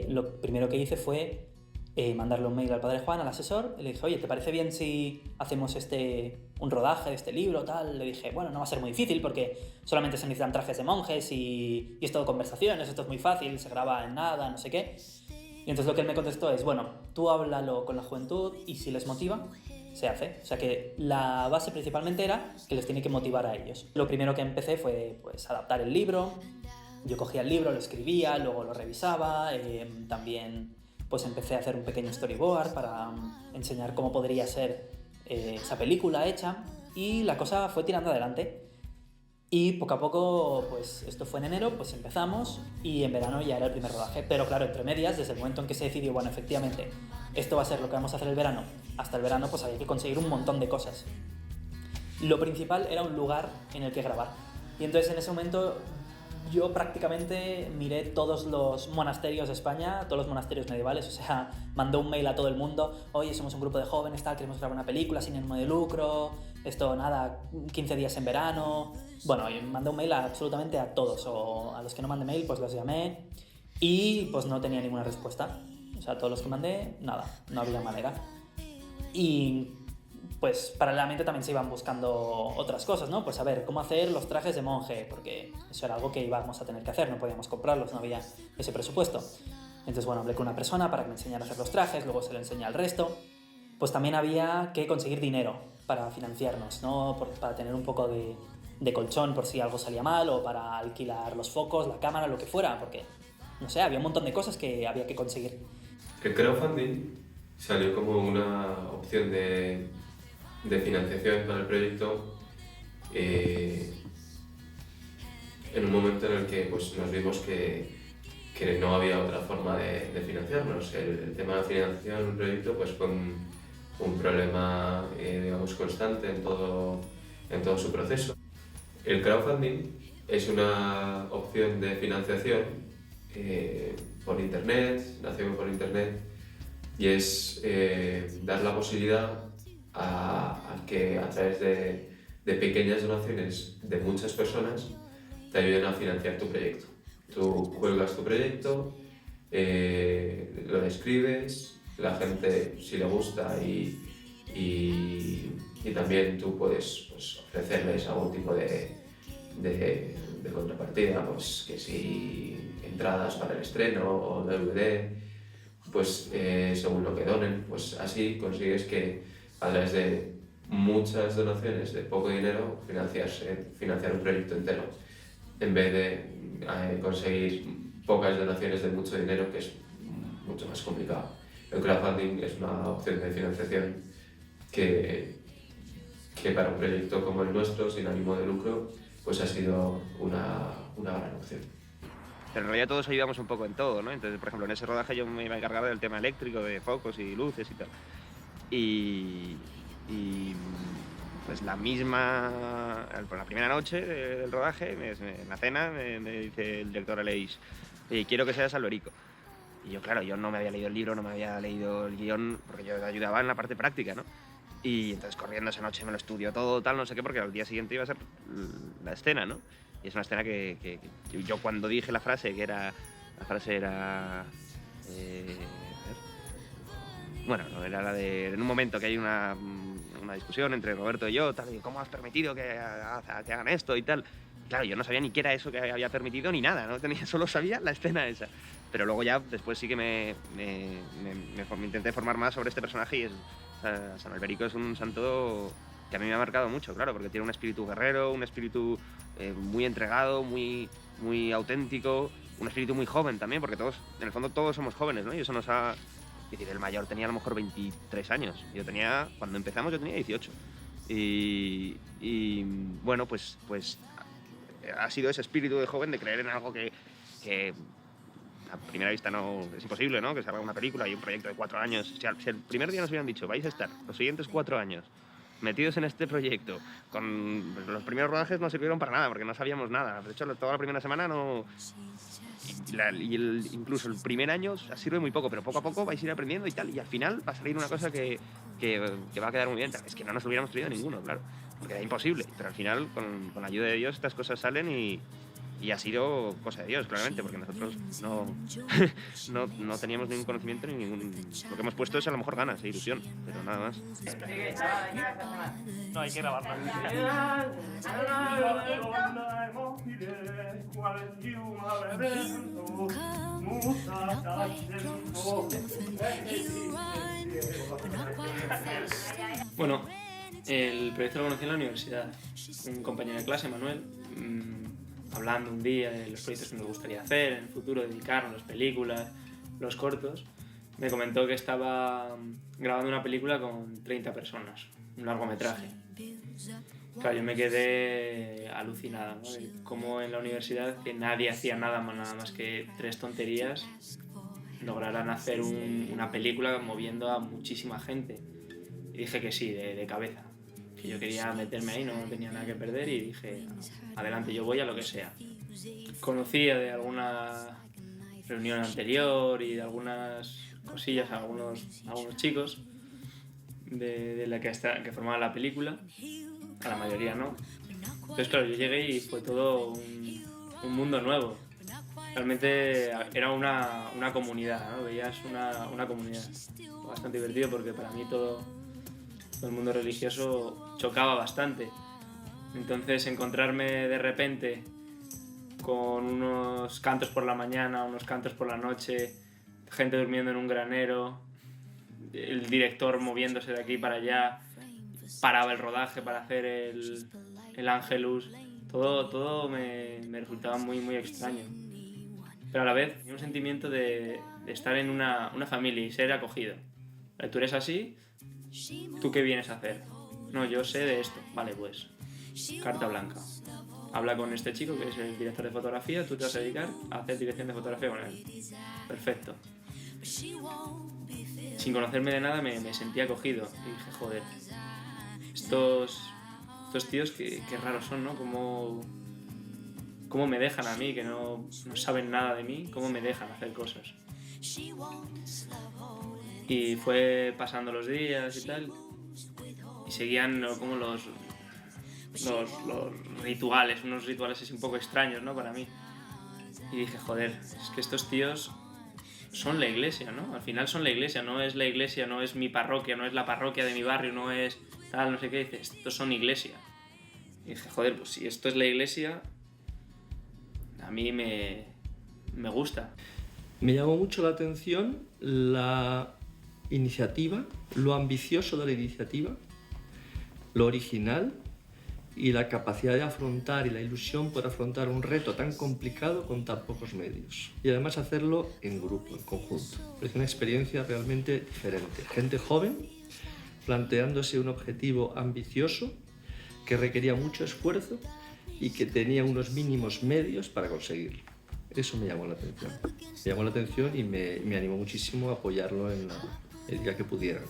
Lo primero que hice fue mandarle un mail al padre Juan, al asesor, y le dije, oye, ¿te parece bien si hacemos un rodaje de este libro, tal? Le dije, bueno, no va a ser muy difícil porque solamente se necesitan trajes de monjes y es todo conversaciones, esto es muy fácil, se graba en nada, no sé qué. Y entonces lo que él me contestó es, bueno, tú háblalo con la juventud y si les motiva, se hace. O sea que la base principalmente era que les tiene que motivar a ellos. Lo primero que empecé fue pues adaptar el libro. Yo cogía el libro, lo escribía, luego lo revisaba, también pues empecé a hacer un pequeño storyboard para enseñar cómo podría ser esa película hecha y la cosa fue tirando adelante. Y poco a poco, pues esto fue en enero, pues empezamos y en verano ya era el primer rodaje. Pero claro, entre medias, desde el momento en que se decidió, bueno, efectivamente, esto va a ser lo que vamos a hacer el verano, hasta el verano, pues había que conseguir un montón de cosas. Lo principal era un lugar en el que grabar. Y entonces en ese momento yo prácticamente miré todos los monasterios de España, todos los monasterios medievales, o sea, mandé un mail a todo el mundo, oye, somos un grupo de jóvenes, tal, queremos grabar una película sin ánimo de lucro, esto nada, 15 días en verano. Bueno, y mandé un mail absolutamente a todos, o a los que no mandé mail, pues los llamé y pues no tenía ninguna respuesta. O sea, todos los que mandé, nada, no había manera. Y pues paralelamente también se iban buscando otras cosas, ¿no? Pues a ver, cómo hacer los trajes de monje, porque eso era algo que íbamos a tener que hacer, no podíamos comprarlos, no había ese presupuesto. Entonces, bueno, hablé con una persona para que me enseñara a hacer los trajes, luego se lo enseñé al resto. Pues también había que conseguir dinero para financiarnos, ¿no? Para tener un poco de colchón por si algo salía mal o para alquilar los focos, la cámara, lo que fuera, porque, no sé, había un montón de cosas que había que conseguir. El crowdfunding salió como una opción de financiación para el proyecto en un momento en el que pues, nos vimos que no había otra forma de financiarnos. El tema de la financiación en un proyecto pues, fue un problema digamos, constante en todo su proceso. El crowdfunding es una opción de financiación por internet, nació por internet, y es dar la posibilidad a que a través de pequeñas donaciones de muchas personas te ayuden a financiar tu proyecto. Tú cuelgas tu proyecto, lo describes, la gente si le gusta y también tú puedes pues, ofrecerles algún tipo de contrapartida, pues que si entradas para el estreno o DVD, pues según lo que donen, pues así consigues que a través de muchas donaciones de poco dinero financiar un proyecto entero, en vez de conseguir pocas donaciones de mucho dinero, que es mucho más complicado. El crowdfunding es una opción de financiación que, que para un proyecto como el nuestro, sin ánimo de lucro, pues ha sido una gran opción. Pero en realidad todos ayudamos un poco en todo, ¿no? Entonces, por ejemplo, en ese rodaje yo me iba a encargar del tema eléctrico, de focos y luces y tal. Y pues la primera noche del rodaje, en la cena, me dice el director Aleix, quiero que seas Alberico. Y yo, claro, yo no me había leído el libro, no me había leído el guión, porque yo ayudaba en la parte práctica, ¿no? Y entonces corriendo esa noche me lo estudio todo, tal, no sé qué, porque al día siguiente iba a ser la escena, ¿no? Y es una escena que yo cuando dije la frase, la frase era... bueno, era la de en un momento que hay una discusión entre Roberto y yo, tal, y cómo has permitido que hagan esto y tal. Claro, yo no sabía ni qué era eso que había permitido ni nada, ¿no? Solo sabía la escena esa. Pero luego ya, después sí que me intenté formar más sobre este personaje y San Alberico es un santo que a mí me ha marcado mucho, claro, porque tiene un espíritu guerrero, un espíritu muy entregado, muy, muy auténtico, un espíritu muy joven también, porque todos, en el fondo todos somos jóvenes, ¿no? Y eso nos ha... Es decir, el mayor tenía a lo mejor 23 años. Cuando empezamos yo tenía 18. Y bueno, pues ha sido ese espíritu de joven de creer en algo que a primera vista no es imposible, ¿no? Que se haga una película y un proyecto de 4 años. Si el primer día nos hubieran dicho, vais a estar los siguientes 4 años metidos en este proyecto, pues los primeros rodajes no sirvieron para nada, porque no sabíamos nada. De hecho, toda la primera semana no... Incluso el primer año sirve muy poco, pero poco a poco vais a ir aprendiendo y tal, y al final va a salir una cosa que va a quedar muy bien. Es que no nos hubiéramos traído ninguno, claro, porque era imposible, pero al final, con la ayuda de Dios, estas cosas salen y Y ha sido cosa de Dios, claramente, porque nosotros no teníamos ningún conocimiento ni ningún... Lo que hemos puesto es a lo mejor ganas e ilusión, pero nada más. No, hay que grabarlo. Bueno, el proyecto lo conocí en la universidad. Un compañero de clase, Manuel, hablando un día de los proyectos que nos gustaría hacer en el futuro, dedicarnos, las películas, los cortos, me comentó que estaba grabando una película con 30 personas, un largometraje. Claro, yo me quedé alucinada, ¿no? De cómo en la universidad, que nadie hacía nada más que 3 tonterías, lograran hacer una película moviendo a muchísima gente. Y dije que sí, de cabeza. Que yo quería meterme ahí, no tenía nada que perder y dije, adelante, yo voy a lo que sea. Conocía de alguna reunión anterior y de algunas cosillas a algunos chicos de la que formaban la película, a la mayoría no. Entonces claro, yo llegué y fue todo un mundo nuevo. Realmente era una comunidad, ¿no? Veías una comunidad. Bastante divertido porque para mí todo el mundo religioso chocaba bastante. Entonces encontrarme de repente con unos cantos por la mañana, unos cantos por la noche, gente durmiendo en un granero, el director moviéndose de aquí para allá, paraba el rodaje para hacer el Ángelus, todo me resultaba muy, muy extraño. Pero a la vez un sentimiento de estar en una familia y ser acogido. Tú eres así, ¿tú qué vienes a hacer? No, yo sé de esto. Vale, pues, carta blanca. Habla con este chico que es el director de fotografía, tú te vas a dedicar a hacer dirección de fotografía con él. Perfecto. Sin conocerme de nada me sentí acogido y dije, joder, estos tíos qué raros son, ¿no? ¿Cómo me dejan a mí, que no saben nada de mí, cómo me dejan hacer cosas? Y fue pasando los días y tal, y seguían como los rituales, unos rituales así un poco extraños, ¿no? Para mí. Y dije, joder, es que estos tíos son la iglesia, ¿no? Al final son la iglesia, no es mi parroquia, no es la parroquia de mi barrio, no es tal, no sé qué, dice, estos son iglesia. Y dije, joder, pues si esto es la iglesia, a mí me gusta. Me llamó mucho la atención la iniciativa, lo ambicioso de la iniciativa, lo original y la capacidad de afrontar y la ilusión por afrontar un reto tan complicado con tan pocos medios. Y además hacerlo en grupo, en conjunto. Es una experiencia realmente diferente. Gente joven planteándose un objetivo ambicioso que requería mucho esfuerzo y que tenía unos mínimos medios para conseguirlo. Eso me llamó la atención. Me llamó la atención y me animó muchísimo a apoyarlo el día que pudiera.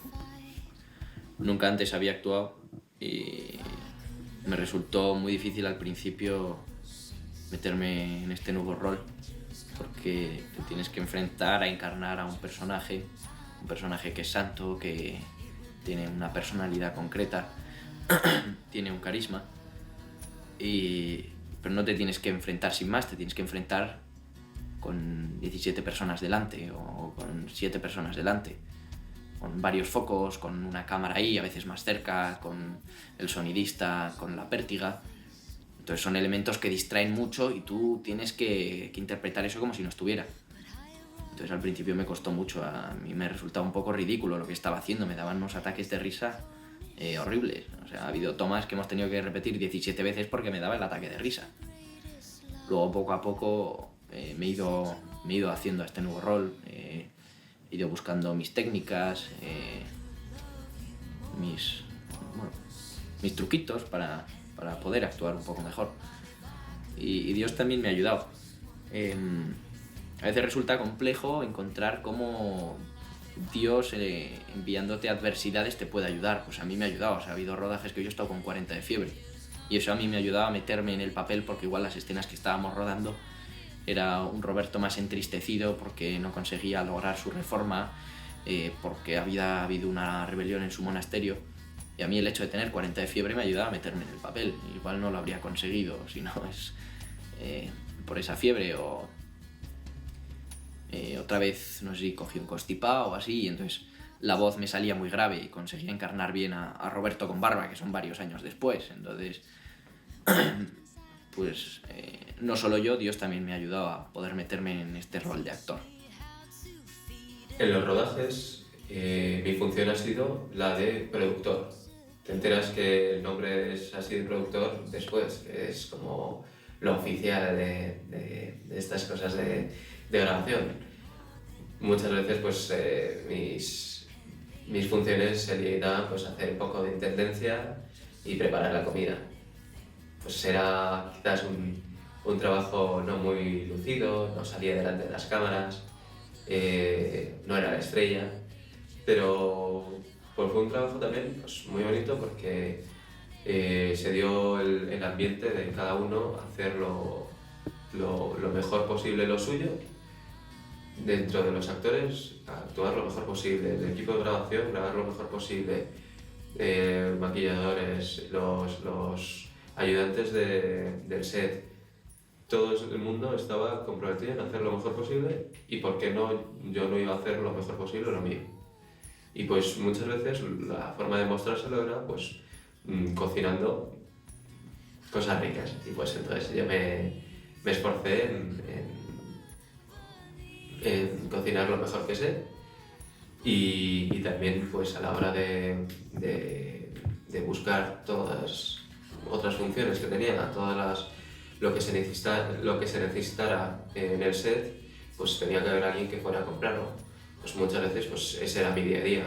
Nunca antes había actuado y me resultó muy difícil al principio meterme en este nuevo rol porque te tienes que enfrentar a encarnar a un personaje que es santo, que tiene una personalidad concreta, tiene un carisma, pero no te tienes que enfrentar sin más, te tienes que enfrentar con 17 personas delante o con 7 personas delante, con varios focos, con una cámara ahí, a veces más cerca, con el sonidista, con la pértiga. Entonces son elementos que distraen mucho y tú tienes que interpretar eso como si no estuviera. Entonces al principio me costó mucho, a mí me resultaba un poco ridículo lo que estaba haciendo, me daban unos ataques de risa horribles. O sea, ha habido tomas que hemos tenido que repetir 17 veces porque me daba el ataque de risa. Luego poco a poco me he ido haciendo este nuevo rol, he ido buscando mis técnicas, mis truquitos para poder actuar un poco mejor. Y Dios también me ha ayudado. A veces resulta complejo encontrar cómo Dios enviándote adversidades te puede ayudar. Pues a mí me ha ayudado. O sea, ha habido rodajes que yo he estado con 40 de fiebre y eso a mí me ayudaba a meterme en el papel porque igual las escenas que estábamos rodando era un Roberto más entristecido porque no conseguía lograr su reforma, porque había habido una rebelión en su monasterio, y a mí el hecho de tener 40 de fiebre me ayudaba a meterme en el papel. Igual no lo habría conseguido, si no por esa fiebre o otra vez, no sé si cogí un constipado o así, y entonces la voz me salía muy grave y conseguía encarnar bien a Roberto con barba, que son varios años después. Entonces, pues no solo yo, Dios también me ha ayudado a poder meterme en este rol de actor. En los rodajes, mi función ha sido la de productor. Te enteras que el nombre es así de productor después, es como lo oficial de estas cosas de grabación. Muchas veces pues mis funciones se limitan pues, a hacer un poco de intendencia y preparar la comida. Pues era quizás un trabajo no muy lucido, no salía delante de las cámaras, no era la estrella, pero pues, fue un trabajo también pues, muy bonito porque se dio el ambiente de cada uno hacer lo mejor posible lo suyo. Dentro de los actores, actuar lo mejor posible, el equipo de grabación, grabar lo mejor posible, maquilladores, los ayudantes del set, todo el mundo estaba comprometido en hacer lo mejor posible y por qué no yo no iba a hacer lo mejor posible lo mío. Y pues muchas veces la forma de mostrárselo era pues cocinando cosas ricas y pues entonces yo me esforcé en cocinar lo mejor que sé y también pues a la hora de buscar todas otras funciones que tenía, lo que se necesitara en el set, pues tenía que haber alguien que fuera a comprarlo. Pues muchas veces pues ese era mi día a día,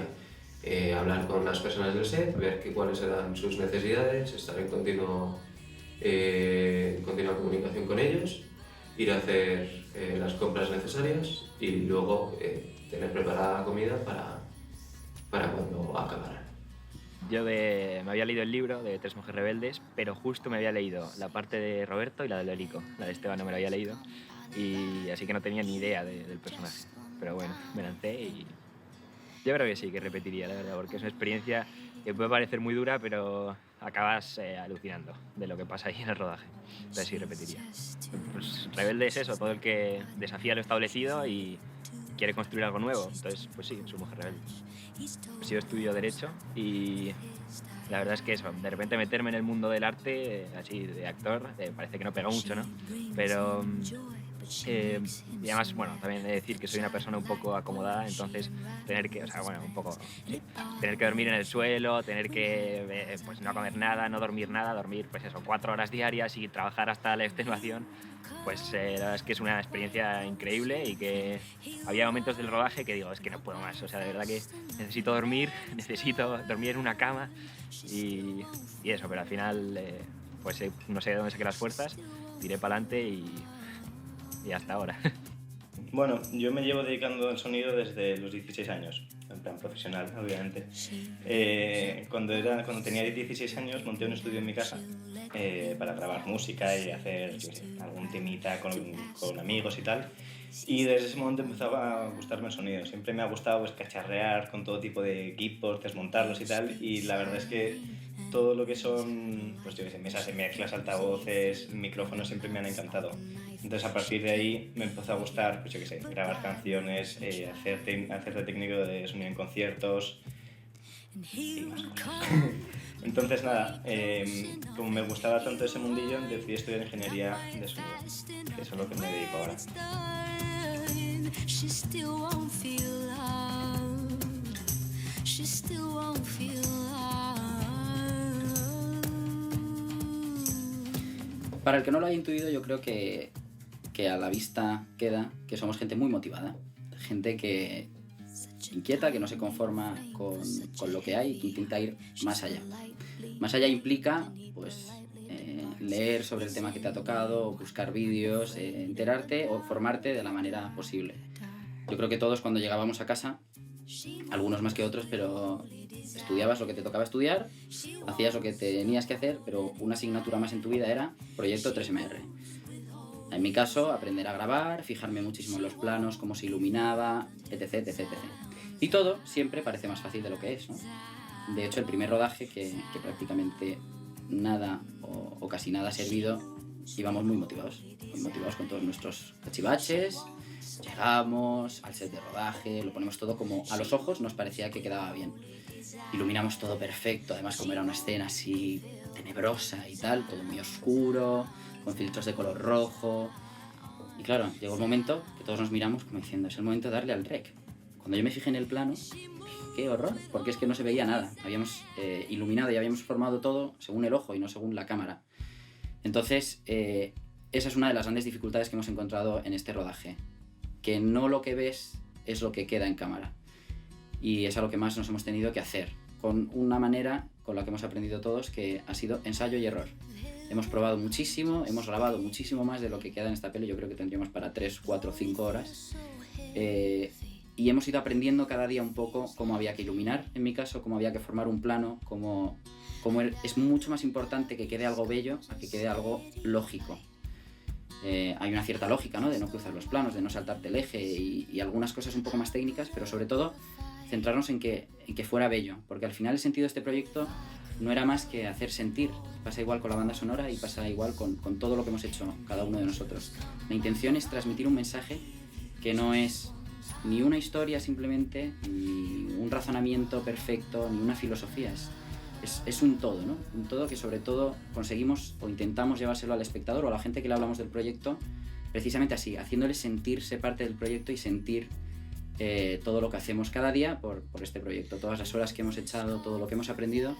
hablar con las personas del set, ver cuáles eran sus necesidades, estar en continua comunicación con ellos, ir a hacer las compras necesarias y luego tener preparada la comida para cuando acabara. Yo me había leído el libro de Tres mujeres rebeldes, pero justo me había leído la parte de Roberto y la de Lolico. La de Esteban no me la había leído, y así que no tenía ni idea del personaje. Pero bueno, me lancé y yo creo que sí, que repetiría, la verdad, porque es una experiencia que puede parecer muy dura, pero acabas alucinando de lo que pasa ahí en el rodaje. Entonces sí, repetiría. Pues rebelde es eso, todo el que desafía lo establecido y quiere construir algo nuevo. Entonces, pues sí, soy mujer rebelde. Pues yo estudio Derecho y la verdad es que eso, de repente meterme en el mundo del arte, así de actor, parece que no pega mucho, ¿no? Pero y además, bueno, también he de decir que soy una persona un poco acomodada, entonces tener que, o sea, bueno, un poco, sí, tener que dormir en el suelo, tener que, pues no comer nada, no dormir nada, dormir, pues eso, 4 horas diarias y trabajar hasta la extenuación, pues la verdad es que es una experiencia increíble y que había momentos del rodaje que digo, es que no puedo más, o sea, de verdad que necesito dormir, necesito dormir en una cama y eso, pero al final, pues no sé de dónde saqué las fuerzas, tiré para adelante y hasta ahora. Bueno, yo me llevo dedicando al sonido desde los 16 años, en plan profesional, obviamente. Cuando tenía 16 años monté un estudio en mi casa para grabar música y hacer algún temita con amigos y tal. Y desde ese momento empezaba a gustarme el sonido. Siempre me ha gustado pues, cacharrear con todo tipo de equipos, desmontarlos y tal. Y la verdad es que todo lo que son pues, mesas de mezclas, altavoces, micrófonos siempre me han encantado. Entonces a partir de ahí me empezó a gustar pues, grabar canciones, hacer de técnico de sonido en conciertos y más cosas. Entonces nada, como me gustaba tanto ese mundillo, decidí estudiar ingeniería de sonido. Eso es lo que me dedico ahora. She still won't feel loved. She still won't feel loved. Para el que no lo haya intuido, yo creo que a la vista queda que somos gente muy motivada, gente que inquieta, que no se conforma con lo que hay, que intenta ir más allá. Más allá implica, pues, leer sobre el tema que te ha tocado, buscar vídeos, enterarte o formarte de la manera posible. Yo creo que todos cuando llegábamos a casa, algunos más que otros, pero estudiabas lo que te tocaba estudiar, hacías lo que tenías que hacer, pero una asignatura más en tu vida era Proyecto 3MR. En mi caso, aprender a grabar, fijarme muchísimo en los planos, cómo se iluminaba, etc, etc, etc. Y todo siempre parece más fácil de lo que es, ¿no? De hecho, el primer rodaje, que prácticamente nada o casi nada ha servido, íbamos muy motivados con todos nuestros cachivaches. Llegamos al set de rodaje, lo ponemos todo como a los ojos nos parecía que quedaba bien. Iluminamos todo perfecto, además como era una escena así tenebrosa y tal, todo muy oscuro, con filtros de color rojo. Y claro, llegó el momento que todos nos miramos como diciendo, es el momento de darle al rec. Cuando yo me fijé en el plano, qué horror, porque es que no se veía nada. Habíamos iluminado y habíamos formado todo según el ojo y no según la cámara. Entonces, esa es una de las grandes dificultades que hemos encontrado en este rodaje. Que no lo que ves es lo que queda en cámara. Y es algo que más nos hemos tenido que hacer, con una manera con la que hemos aprendido todos, que ha sido ensayo y error. Hemos probado muchísimo, hemos grabado muchísimo más de lo que queda en esta peli. Yo creo que tendríamos para 3, 4, 5 horas. Y hemos ido aprendiendo cada día un poco cómo había que iluminar, en mi caso, cómo había que formar un plano, cómo es mucho más importante que quede algo bello a que quede algo lógico. Hay una cierta lógica, ¿no? De no cruzar los planos, de no saltarte el eje y algunas cosas un poco más técnicas, pero sobre todo centrarnos en que fuera bello, porque al final el sentido de este proyecto no era más que hacer sentir. Pasa igual con la banda sonora y pasa igual con todo lo que hemos hecho cada uno de nosotros. La intención es transmitir un mensaje que no es ni una historia simplemente, ni un razonamiento perfecto, ni una filosofía. Es un todo, ¿no? Un todo que sobre todo conseguimos o intentamos llevárselo al espectador o a la gente que le hablamos del proyecto, precisamente así, haciéndole sentirse parte del proyecto y sentir todo lo que hacemos cada día por este proyecto, todas las horas que hemos echado, todo lo que hemos aprendido.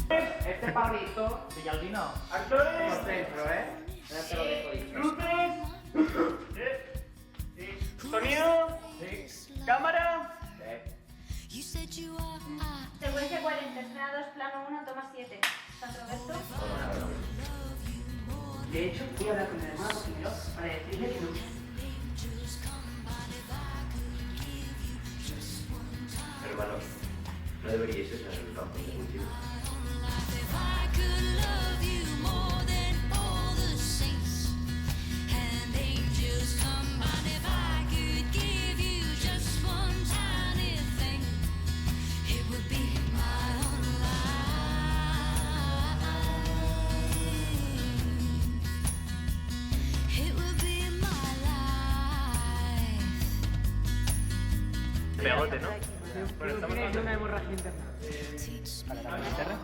Este Pablito, Villalbino. Actores. Por dentro, Ya te lo dejo dicho. Luces. Sonido. Cámara. Secuencia 40, escena 2, plano 1, toma 7. ¿San Roberto? De hecho, voy a hablar con mi hermano primero para decirle que no. Hermanos, no deberíais estar en el campo de cultivo. Pegote, ¿no? Bueno, estamos con una hemorragia interna. ¿Para la guitarra?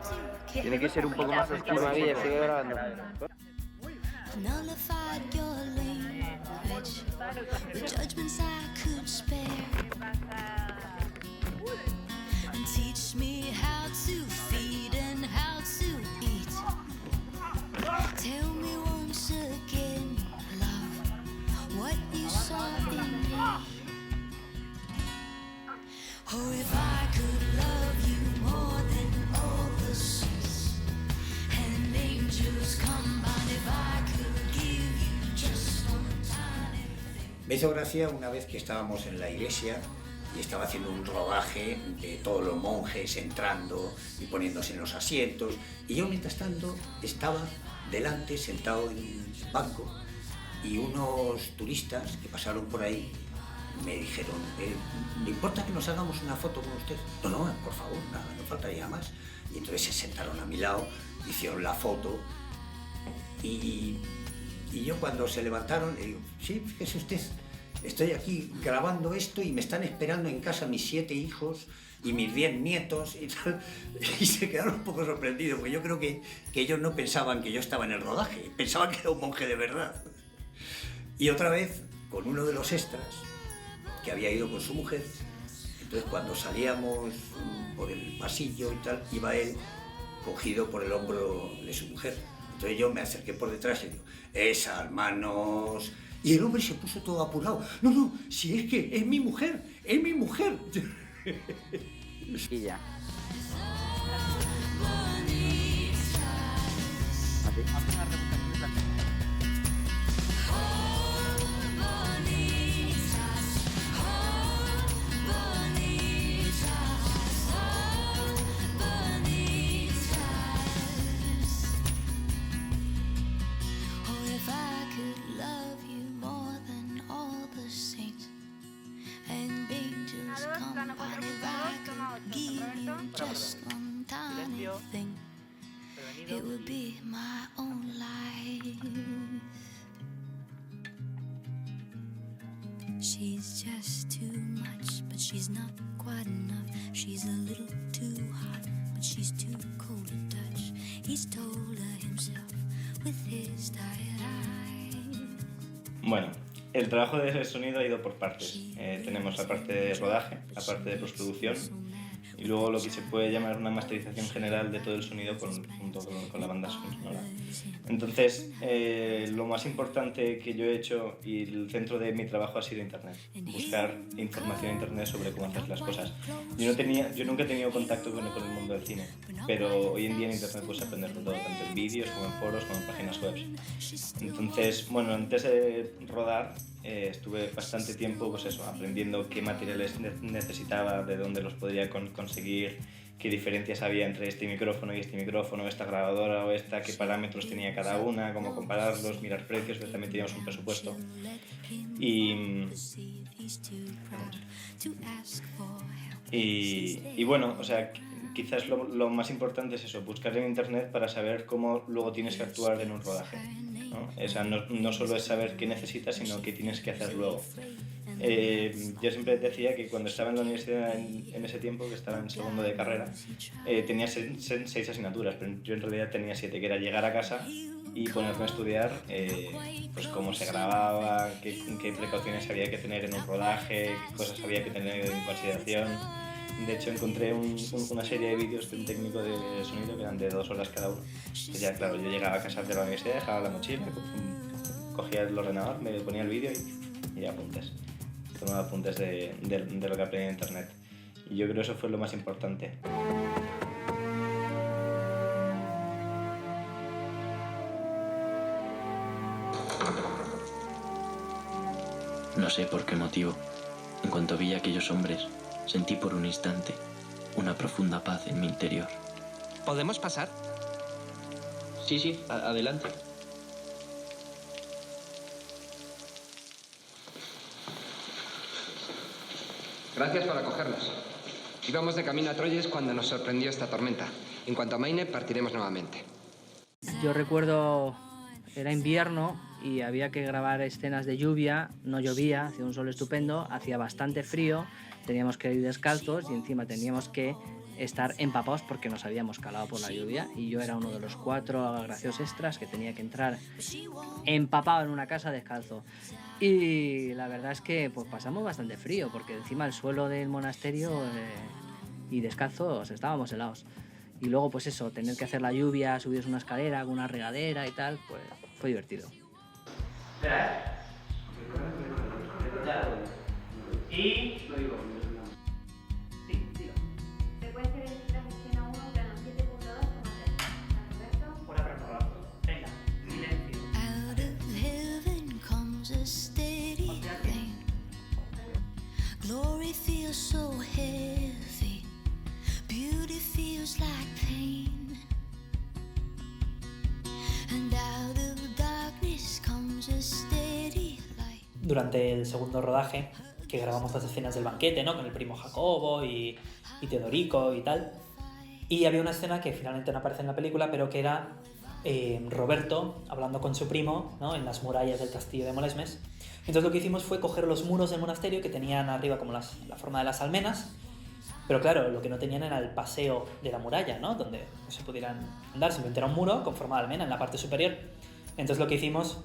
Tiene que ser un poco más oscuro. Sigue grabando. Oh, if I could love you more than all the saints and angels combined, if I could give you just one tiny thing. Me hizo gracia una vez que estábamos en la iglesia y estaba haciendo un rodaje de todos los monjes entrando y poniéndose en los asientos, y yo mientras tanto estaba delante sentado en un banco y unos turistas que pasaron por ahí me dijeron, ¿le importa que nos hagamos una foto con usted? No, por favor, nada, no faltaría más. Y entonces se sentaron a mi lado, hicieron la foto y yo cuando se levantaron le digo, sí, fíjese usted, estoy aquí grabando esto y me están esperando en casa mis 7 hijos y mis 10 nietos y tal. Y se quedaron un poco sorprendidos, porque yo creo que ellos no pensaban que yo estaba en el rodaje, pensaban que era un monje de verdad. Y otra vez, con uno de los extras, que había ido con su mujer, entonces cuando salíamos por el pasillo y tal, iba él cogido por el hombro de su mujer. Entonces yo me acerqué por detrás y digo, esas manos... Y el hombre se puso todo apurado. No, si es que es mi mujer, es mi mujer. Y ya. anything, it would be my own life. She's just too much, but she's not quite enough. She's a little too hot, but she's too cold to touch. He's told her himself with his tired eyes. Bueno, el trabajo de sonido ha ido por partes. Tenemos la parte de rodaje, la parte de postproducción y luego lo que se puede llamar una masterización general de todo el sonido junto con la banda sonora. Entonces, lo más importante que yo he hecho y el centro de mi trabajo ha sido Internet. Buscar información en Internet sobre cómo hacer las cosas. Yo nunca he tenido contacto con el mundo del cine, pero hoy en día en Internet puedes aprender de todo, tanto en vídeos como en foros, como en páginas web. Entonces, bueno, antes de rodar estuve bastante tiempo pues eso, aprendiendo qué materiales necesitaba, de dónde los podría conseguir, qué diferencias había entre este micrófono y este micrófono, esta grabadora o esta, qué parámetros tenía cada una, cómo compararlos, mirar precios, que también teníamos un presupuesto. Y bueno, o sea, quizás lo más importante es eso, buscar en Internet para saber cómo luego tienes que actuar en un rodaje, ¿no? O sea, no solo es saber qué necesitas, sino qué tienes que hacer luego. Yo siempre decía que cuando estaba en la universidad en ese tiempo, que estaba en segundo de carrera, tenía 6 asignaturas, pero yo en realidad tenía 7, que era llegar a casa y ponerme a estudiar pues cómo se grababa, qué precauciones había que tener en un rodaje, qué cosas había que tener en consideración. De hecho, encontré una serie de vídeos de un técnico de sonido que eran de 2 horas cada uno. Pues ya, claro, yo llegaba a casa de la universidad, dejaba la mochila, cogía el ordenador, me ponía el vídeo y apuntes. Tomaba apuntes de lo que aprendí en Internet. Y yo creo que eso fue lo más importante. No sé por qué motivo, en cuanto vi a aquellos hombres, sentí por un instante una profunda paz en mi interior. ¿Podemos pasar? Sí, adelante. Gracias por acogernos. Íbamos de camino a Troyes cuando nos sorprendió esta tormenta. En cuanto a Maine, partiremos nuevamente. Yo recuerdo, era invierno y había que grabar escenas de lluvia, no llovía, hacía un sol estupendo, hacía bastante frío, teníamos que ir descalzos y encima teníamos que estar empapados porque nos habíamos calado por la lluvia y yo era uno de los 4 graciosos extras que tenía que entrar empapado en una casa descalzo. Y la verdad es que pues pasamos bastante frío porque encima el suelo del monasterio y descalzos estábamos helados. Y luego pues eso, tener que hacer la lluvia, subirse una escalera con una regadera y tal, pues fue divertido. Espera, y lo digo. Sí, dilo. Secuencia de escena 1, plano 7.2, Roberto. Una preparada. Venga, silencio. Out of heaven comes a steady rain. Glory feels so heavy. Beauty feels like pain. And out of darkness comes a steady light. Durante el segundo rodaje, que grabamos las escenas del banquete, ¿no? Con el primo Jacobo y Teodorico y tal. Y había una escena que finalmente no aparece en la película, pero que era Roberto hablando con su primo, ¿no? En las murallas del castillo de Molesmes. Entonces lo que hicimos fue coger los muros del monasterio que tenían arriba como la forma de las almenas, pero claro, lo que no tenían era el paseo de la muralla, ¿no? Donde no se pudieran andar, simplemente era un muro con forma de almena en la parte superior. Entonces lo que hicimos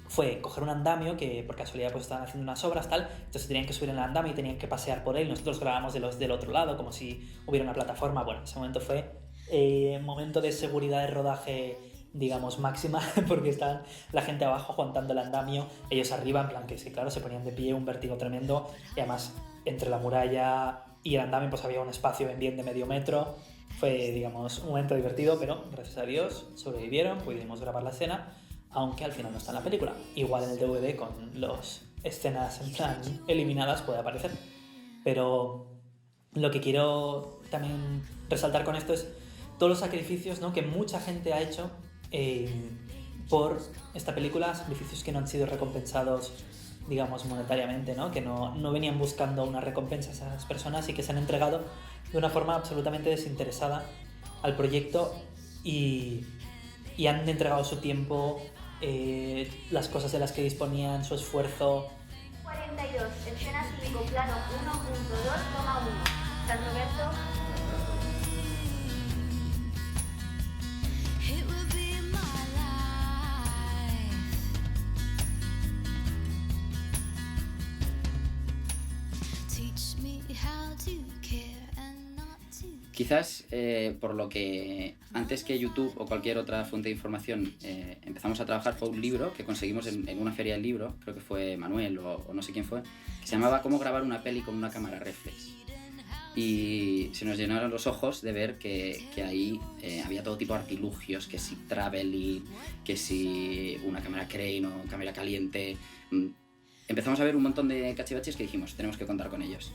fue coger un andamio que por casualidad pues estaban haciendo unas obras tal, entonces tenían que subir en el andamio y tenían que pasear por él. Nosotros grabamos del otro lado como si hubiera una plataforma. Bueno, ese momento fue momento de seguridad de rodaje, digamos, máxima, porque estaban la gente abajo aguantando el andamio, ellos arriba, en plan que sí, claro, se ponían de pie, un vértigo tremendo, y además entre la muralla y el andamio pues había un espacio bien de medio metro. Fue, digamos, un momento divertido, pero gracias a Dios sobrevivieron, pudimos grabar la escena, aunque al final no está en la película. Igual en el DVD con las escenas en plan eliminadas puede aparecer. Pero lo que quiero también resaltar con esto es todos los sacrificios, ¿no? Que mucha gente ha hecho por esta película, sacrificios que no han sido recompensados, digamos, monetariamente, ¿no? Que no venían buscando una recompensa a esas personas y que se han entregado de una forma absolutamente desinteresada al proyecto y han entregado su tiempo, las cosas de las que disponían, su esfuerzo. 42, escena 5, plano 1.2, toma 1. San Roberto. Quizás por lo que antes que YouTube o cualquier otra fuente de información empezamos a trabajar fue un libro que conseguimos en una feria del libro, creo que fue Manuel o no sé quién fue, que se llamaba Cómo grabar una peli con una cámara reflex. Y se nos llenaron los ojos de ver que ahí había todo tipo de artilugios, que si traveling, que si una cámara crane o cámara caliente. Empezamos a ver un montón de cachivaches que dijimos, tenemos que contar con ellos.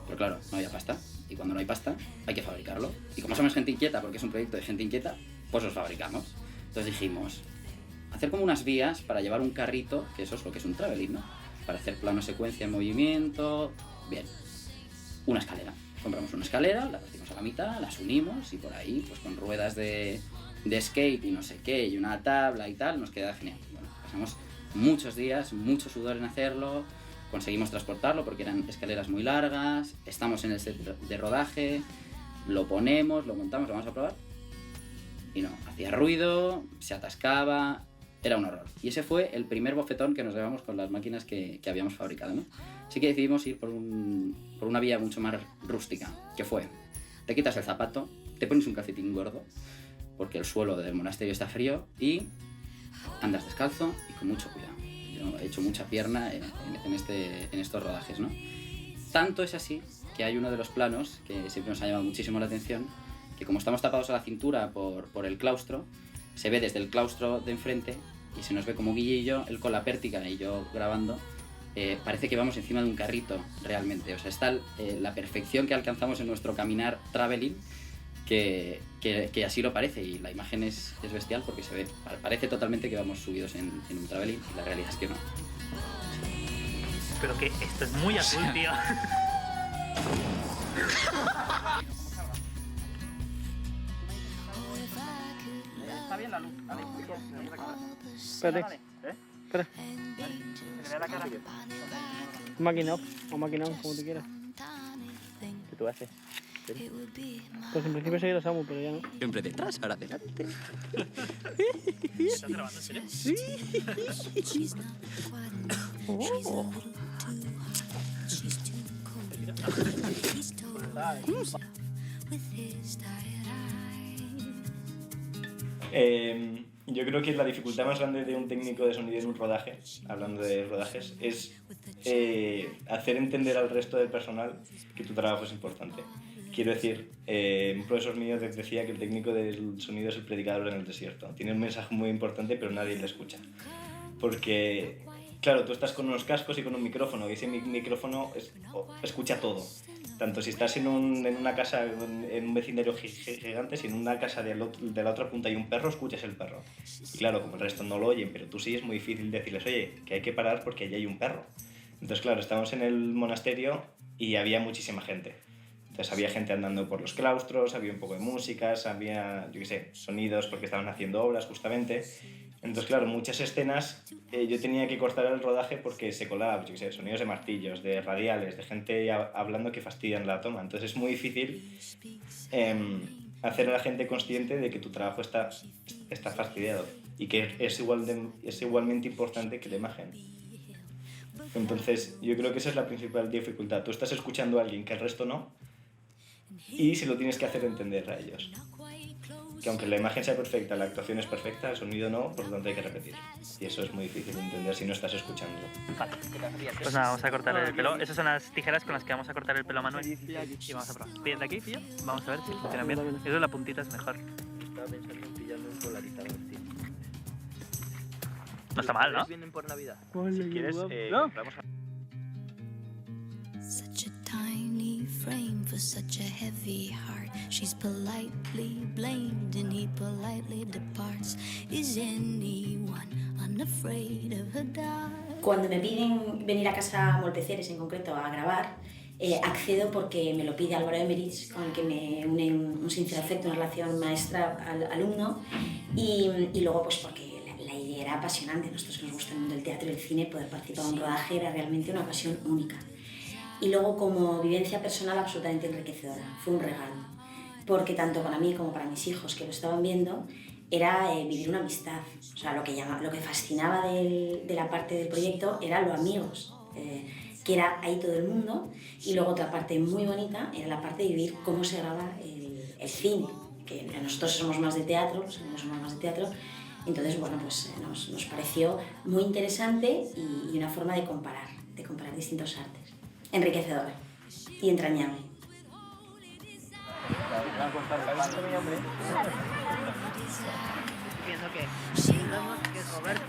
Pero claro, no había pasta, y cuando no hay pasta hay que fabricarlo. Y como somos gente inquieta, porque es un proyecto de gente inquieta, pues los fabricamos. Entonces dijimos, hacer como unas vías para llevar un carrito, que eso es lo que es un traveling, ¿no? Para hacer plano secuencia en movimiento, bien. Una escalera. Compramos una escalera, la partimos a la mitad, las unimos y por ahí, pues con ruedas de skate y no sé qué, y una tabla y tal, nos queda genial. Bueno, pasamos muchos días, mucho sudor en hacerlo. Conseguimos transportarlo porque eran escaleras muy largas, estamos en el set de rodaje, lo ponemos, lo montamos, lo vamos a probar y no, hacía ruido, se atascaba, era un horror. Y ese fue el primer bofetón que nos llevamos con las máquinas que habíamos fabricado, ¿no? Así que decidimos ir por una vía mucho más rústica, que fue, te quitas el zapato, te pones un calcetín gordo, porque el suelo del monasterio está frío, y andas descalzo y con mucho cuidado. Yo he hecho mucha pierna en estos rodajes, ¿no? Tanto es así que hay uno de los planos que siempre nos ha llamado muchísimo la atención, que como estamos tapados a la cintura por el claustro, se ve desde el claustro de enfrente y se nos ve como Guille y yo, él con la pértiga y yo grabando, parece que vamos encima de un carrito realmente. O sea, está la perfección que alcanzamos en nuestro caminar traveling, que así lo parece, y la imagen es bestial porque se ve, parece totalmente que vamos subidos en un traveling y la realidad es que no. Pero que esto es muy azul, tío. Está bien la luz. Vale, Espérate. Espera. Se le ve la cara. Máquina off o máquina on, como tú quieras. ¿Qué tú haces? Pues en principio seguir a Samu, pero ya no. Siempre detrás, ahora adelante. ¿Estás grabando en serio? Sí. Oh. Yo creo que la dificultad más grande de un técnico de sonido en un rodaje, hablando de rodajes, es hacer entender al resto del personal que tu trabajo es importante. Quiero decir, un profesor mío decía que el técnico del sonido es el predicador en el desierto. Tiene un mensaje muy importante, pero nadie le escucha. Porque, claro, tú estás con unos cascos y con un micrófono, y ese micrófono escucha todo. Tanto si estás en una casa, en un vecindario gigante, si en una casa de la otra punta hay un perro, escuchas el perro. Y claro, como el resto no lo oyen, pero tú sí, es muy difícil decirles, oye, que hay que parar porque allí hay un perro. Entonces, claro, estábamos en el monasterio y había muchísima gente. Entonces había gente andando por los claustros, había un poco de músicas, había, yo qué sé, sonidos porque estaban haciendo obras justamente. Entonces, claro, muchas escenas yo tenía que cortar el rodaje porque se colaba, yo qué sé, sonidos de martillos, de radiales, de gente hablando que fastidian la toma. Entonces es muy difícil hacer a la gente consciente de que tu trabajo está fastidiado y que es igualmente importante que la imagen. Entonces yo creo que esa es la principal dificultad. Tú estás escuchando a alguien que el resto no, y se lo tienes que hacer entender a ellos. Que aunque la imagen sea perfecta, la actuación es perfecta, el sonido no, por lo tanto hay que repetir. Y eso es muy difícil de entender si no estás escuchando. Vale. Pues nada, vamos a cortar el pelo. Esas son las tijeras con las que vamos a cortar el pelo a Manuel. Y vamos a probar. De aquí, pillo. Vamos a ver si funcionan bien. Eso de la puntita es mejor. Estaba pensando en pillarme un polarizador, tío. No está mal, ¿no? Vienen por Navidad. Si quieres, ¿no? compramos Such a tiny frame for such a heavy heart. She's politely blamed and he politely departs. Is anyone unafraid of her dark? Cuando me piden venir a casa Molpeceres en concreto a grabar, Accedo porque me lo pide Álvaro Emerich, con el que me une un sincero afecto, una relación maestra-alumno, y luego pues porque la idea era apasionante. A nosotros nos gusta el mundo del teatro y el cine, poder participar en un rodaje era realmente una ocasión única. Y luego como vivencia personal absolutamente enriquecedora, fue un regalo, porque tanto para mí como para mis hijos que lo estaban viendo, era vivir una amistad. O sea, lo que fascinaba de la parte del proyecto era los amigos, que era ahí todo el mundo, y luego otra parte muy bonita era la parte de vivir cómo se graba el cine, que nosotros somos más de teatro, los amigos somos más de teatro, entonces bueno, pues nos pareció muy interesante y una forma de comparar distintos artes, enriquecedora y entrañable. Pienso que es Roberto.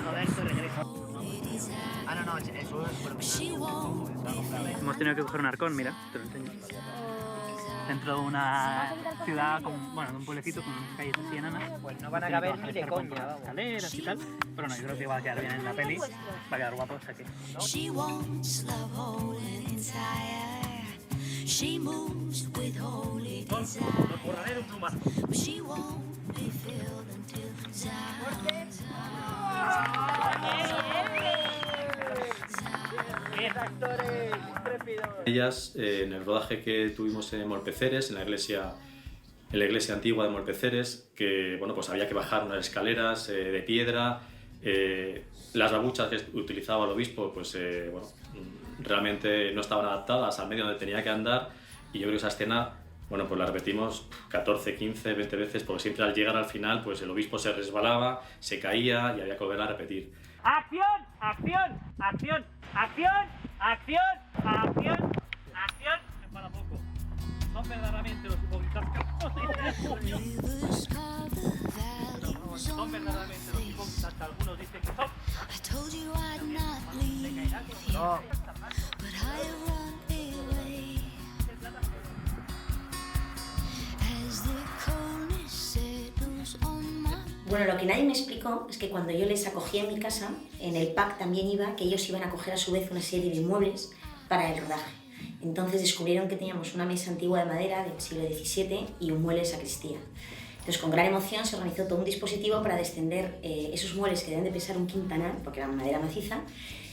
Roberto regresa. No, eso es por Hemos tenido que coger un arcón, mira, te lo enseño. Dentro de una ciudad, de un pueblecito con calles así enanas. Pues no van a caber ni de coña, vamos. Escaleras y tal, pero no, yo creo que va a quedar bien en la peli, va a quedar guapo, o sea que... She wants love holding inside. She moves with holy desire. But she won't be filled until actores intrépidos. Ellas, en el rodaje que tuvimos en Morpeceres, en la iglesia antigua de Morpeceres, que bueno, pues había que bajar unas escaleras de piedra, las babuchas que utilizaba el obispo, pues realmente no estaban adaptadas al medio donde tenía que andar, y yo creo que esa escena, bueno, pues la repetimos 14, 15, 20 veces, porque siempre al llegar al final, pues el obispo se resbalaba, se caía y había que volver a repetir. ¡Acción! ¡Acción! ¡Acción! ¡Acción! ¡Acción! ¡Acción! ¡Acción! Para poco. Son verdaderamente los hipócritas que son verdaderamente los hipócritas que algunos dicen que son. No. Bueno, lo que nadie me explicó es que cuando yo les acogí en mi casa, en el pack también iba que ellos iban a coger a su vez una serie de muebles para el rodaje. Entonces descubrieron que teníamos una mesa antigua de madera del siglo XVII y un mueble de sacristía. Entonces con gran emoción se organizó todo un dispositivo para descender esos muebles que deben de pesar un quintanal, porque eran madera maciza.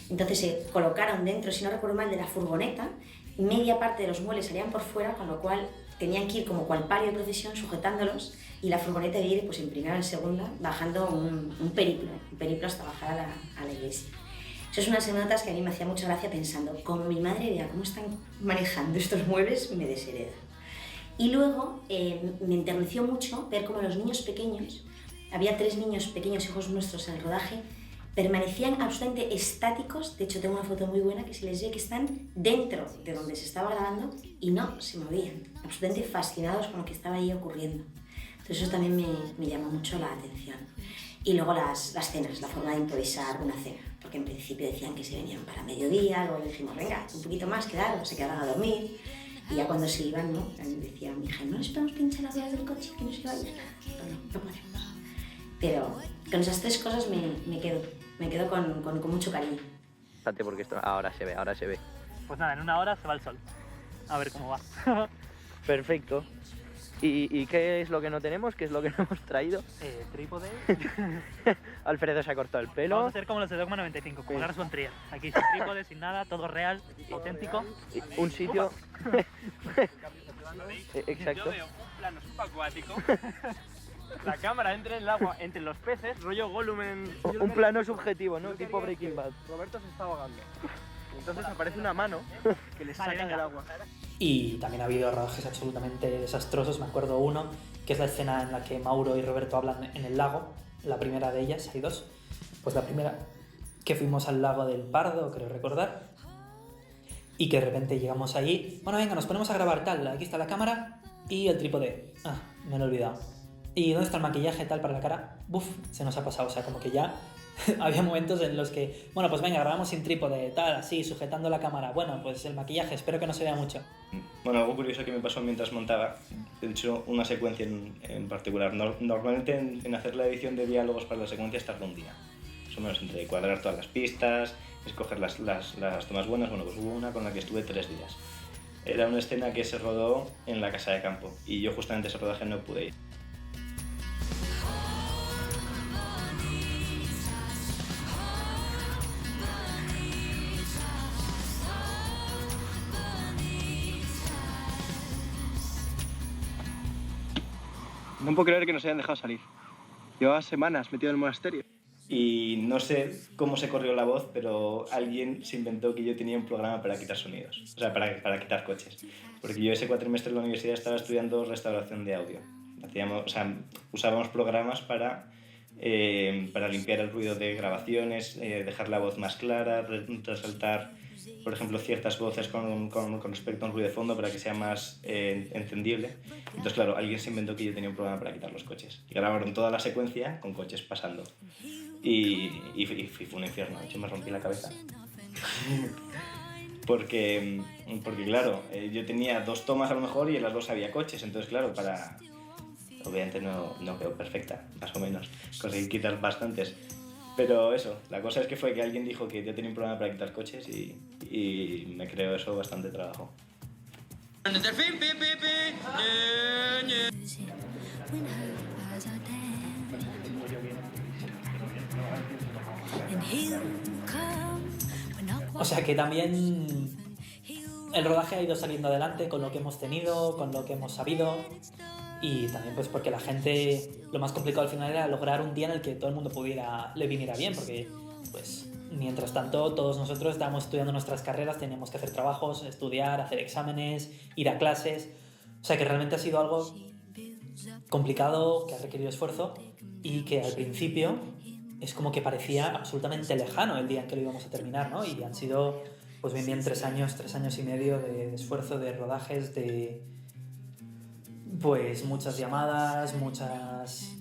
Entonces se colocaron dentro, si no recuerdo mal, de la furgoneta, y media parte de los muebles salían por fuera, con lo cual tenían que ir como cual palio de procesión sujetándolos, y la furgoneta de ir pues en primera o en segunda, bajando un periplo hasta bajar a la iglesia. Eso es unas anécdotas que a mí me hacía mucha gracia pensando, como mi madre vea cómo están manejando estos muebles, me deshereda. Y luego me enterneció mucho ver cómo los niños pequeños, había 3 niños pequeños, hijos nuestros en el rodaje, permanecían absolutamente estáticos. De hecho tengo una foto muy buena que se les ve que están dentro de donde se estaba grabando y no se movían, absolutamente fascinados con lo que estaba ahí ocurriendo. Entonces eso también me llamó mucho la atención. Y luego las cenas, la forma de improvisar una cena, porque en principio decían que se venían para mediodía, luego dijimos, venga, un poquito más, quedaros, se quedaban a dormir, y ya cuando se iban, ¿no? Decía mi hija, ¿no les podemos pinchar las ruedas del coche que no se va a ir? No podemos. Pero con esas 3 cosas me quedo con mucho cariño. Espérate, porque esto ahora se ve. Pues nada, en 1 hora se va el sol. A ver cómo va. Perfecto. ¿Y qué es lo que no tenemos? ¿Qué es lo que no hemos traído? Trípode. Alfredo se ha cortado el pelo. Vamos a hacer como los de Dogma 95, como Lars von Trier. Aquí sin trípode, sin nada, todo real, auténtico. Un sitio... Exacto. Yo veo un plano subacuático. La cámara entre en el agua, entre los peces, rollo Gollum en... Un plano subjetivo, ¿no? Tipo Breaking Bad. Roberto se está ahogando. Entonces aparece una mano que le saca del agua. Y también ha habido rodajes absolutamente desastrosos. Me acuerdo uno, que es la escena en la que Mauro y Roberto hablan en el lago. La primera de ellas, hay 2. Pues la primera, que fuimos al lago del Pardo, creo recordar. Y que de repente llegamos allí. Bueno, venga, nos ponemos a grabar tal. Aquí está la cámara y el trípode. Ah, me lo he olvidado. ¿Y dónde está el maquillaje tal para la cara? Buf, se nos ha pasado. O sea, como que ya había momentos en los que, bueno, pues venga, grabamos sin trípode, tal, así, sujetando la cámara. Bueno, pues el maquillaje, espero que no se vea mucho. Bueno, algo curioso que me pasó mientras montaba, he hecho una secuencia en particular. Normalmente en hacer la edición de diálogos para las secuencias tarda un día. más o menos entre cuadrar todas las pistas, escoger las tomas buenas. Bueno, pues hubo una con la que estuve 3 días. Era una escena que se rodó en la casa de campo y yo justamente ese rodaje no pude ir. No puedo creer que nos hayan dejado salir. Llevaba semanas metido en el monasterio. Y no sé cómo se corrió la voz, pero alguien se inventó que yo tenía un programa para quitar sonidos, o sea, para quitar coches. Porque yo ese cuatrimestre en la universidad estaba estudiando restauración de audio. Usábamos programas para limpiar el ruido de grabaciones, dejar la voz más clara, resaltar, por ejemplo, ciertas voces con respecto a un ruido de fondo para que sea más entendible. Entonces, claro, alguien se inventó que yo tenía un programa para quitar los coches. Y grabaron toda la secuencia con coches pasando. Y fue un infierno, de hecho me rompí la cabeza. porque claro, yo tenía 2 tomas a lo mejor y en las 2 había coches. Entonces, claro, obviamente no quedó perfecta, más o menos. Conseguí quitar bastantes. Pero eso, la cosa es que fue que alguien dijo que yo tenía un programa para quitar coches y me creó eso bastante trabajo. O sea que también el rodaje ha ido saliendo adelante con lo que hemos tenido, con lo que hemos sabido. Y también pues porque la gente, lo más complicado al final era lograr un día en el que todo el mundo le viniera bien, porque pues mientras tanto todos nosotros estábamos estudiando nuestras carreras, teníamos que hacer trabajos, estudiar, hacer exámenes, ir a clases. O sea que realmente ha sido algo complicado, que ha requerido esfuerzo y que al principio es como que parecía absolutamente lejano el día en que lo íbamos a terminar, ¿no? Y han sido pues bien 3 años y medio de esfuerzo, de rodajes, de pues muchas llamadas, muchas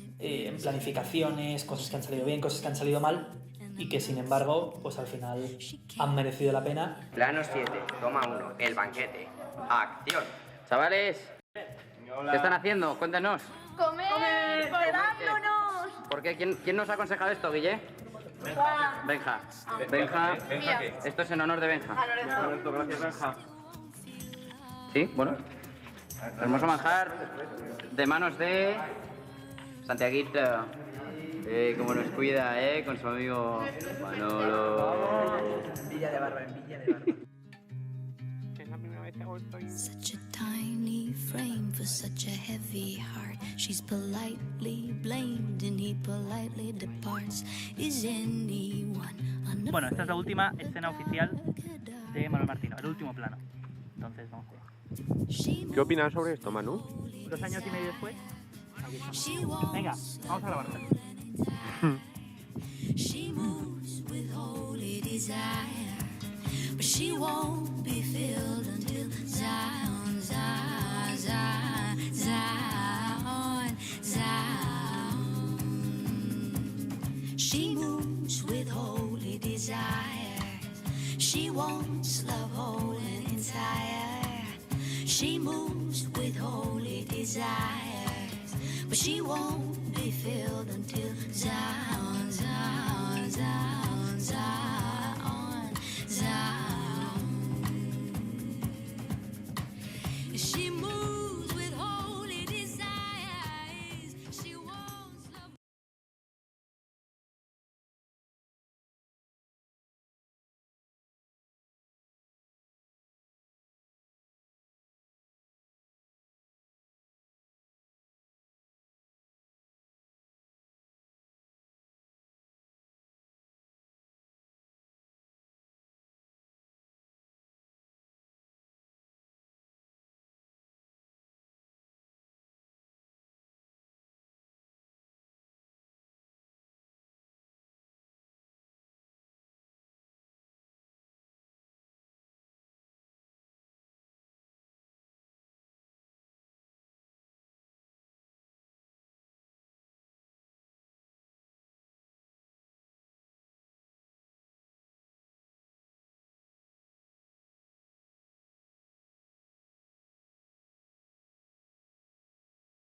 planificaciones, cosas que han salido bien, cosas que han salido mal y que sin embargo pues al final han merecido la pena. Plano 7, toma 1, el banquete. Acción. Chavales, ¿qué están haciendo? Cuéntenos. ¡Comer! ¡Quedándonos! ¿Por qué? ¿Quién nos ha aconsejado esto, Guille? Juan. Benja. Benja. Esto es en honor de Benja. Gracias, Benja. Sí, bueno. Hermoso manjar de manos de Santiaguito. Como nos cuida, con su amigo Manolo. Villa de Barba, en Villa de Barba. Es la primera vez que hago esto. Such a tiny frame for such a heavy heart. She's politely blamed and he politely departs. Is anyone? Bueno, esta es la última escena oficial de Manuel Martino, el último plano. Entonces vamos a ver. ¿Qué opinas sobre esto, Manu? 2 años y medio después, aquí estamos. Venga, vamos a grabarla. She moves with holy desire, but she won't be filled until Zion, Zion, Zion, Zion, Zion. She moves with holy desire. She wants love whole and entire. She moves with holy desires, but she won't be filled until Zion, Zion, Zion, Zion.